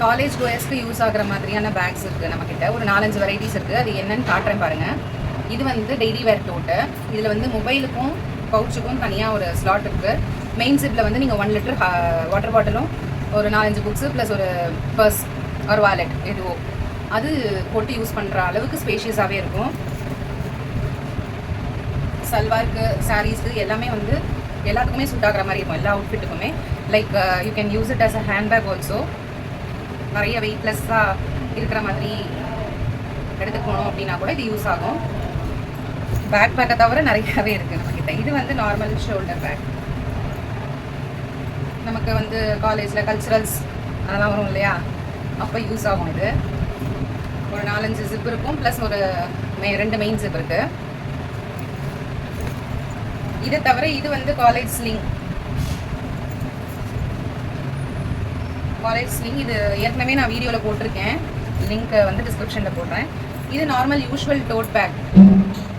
College கோயர்ஸ்க்கு use ஆகிற மாதிரியான packs இருக்குது நம்மக்கிட்ட. ஒரு 4-5 வெரைட்டிஸ் இருக்குது. அது என்னன்னு காட்டுறேன் பாருங்கள். இது வந்து டெய்லி வேர் டோட்டு. இதில் வந்து மொபைலுக்கும் பவுச்சுக்கும் தனியாக ஒரு ஸ்லாட் இருக்குது. மெயின் ஜிப்பில் வந்து நீங்கள் 1 லிட்டர் வாட்டர் பாட்டிலும் ஒரு 4-5 புக்ஸு ப்ளஸ் ஒரு பர்ஸ் ஒரு வாலெட் எதுவோ அது போட்டு யூஸ் பண்ணுற அளவுக்கு ஸ்பேஷியஸாகவே இருக்கும். சல்வாருக்கு, சாரீஸ்க்கு எல்லாமே வந்து எல்லாத்துக்குமே சூட் ஆகிற மாதிரி இருக்கும். எல்லா அவுட்ஃபிட்டுக்குமே like you can use it as a handbag also. நிறைய வெயிட்லெஸ்ஸாக இருக்கிற மாதிரி எடுத்துகிட்டு போகணும் அப்படின்னா கூட இது யூஸ் ஆகும். பேக் பேக்கை தவிர நிறையாவே இருக்குது நம்மக்கிட்ட. இது வந்து நார்மல் ஷோல்டர் பேக். நமக்கு வந்து காலேஜில் கல்ச்சுரல்ஸ் அதெல்லாம் வரும் இல்லையா, அப்போ யூஸ் ஆகும். இது ஒரு 4-5 ஜிப் இருக்கும், ப்ளஸ் ஒரு 2 மெயின் ஜிப் இருக்குது. இதை தவிர இது வந்து காலேஜ் ஸ்லிங். இது ஏற்கனவே நான் வீடியோவில் போட்டிருக்கேன், லிங்க் வந்து டிஸ்கிரிப்ஷனில் போடுறேன். இது நார்மல் யூஷுவல் டோட் பேக்.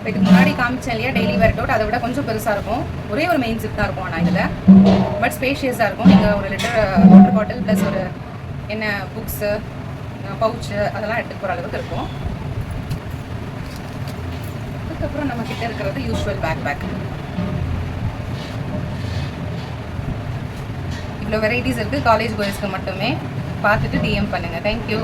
இதுக்கு முன்னாடி காமிச்சேன் இல்லையா டெய்லி வேர் டோட், அதை விட கொஞ்சம் பெருசாக இருக்கும். ஒரே ஒரு மெயின் ஜிப் தான் இருக்கும் ஆனால் இதில், பட் ஸ்பேஷியஸாக இருக்கும். நீங்கள் 1 லிட்டர் வாட்டர் பாட்டில் ப்ளஸ் ஒரு என்ன புக்ஸு, பவுச்சு அதெல்லாம் எடுத்துகிட்டு போகிற அளவுக்கு இருக்கும். அதுக்கப்புறம் நம்மக்கிட்ட இருக்கிறது யூஷுவல் பேக். இவ்வளோ வெரைட்டிஸ் இருக்குது. காலேஜ் கோயர்ஸ்க்கு மட்டுமே. பார்த்துட்டு டிஎம் பண்ணுங்கள். தேங்க்யூ.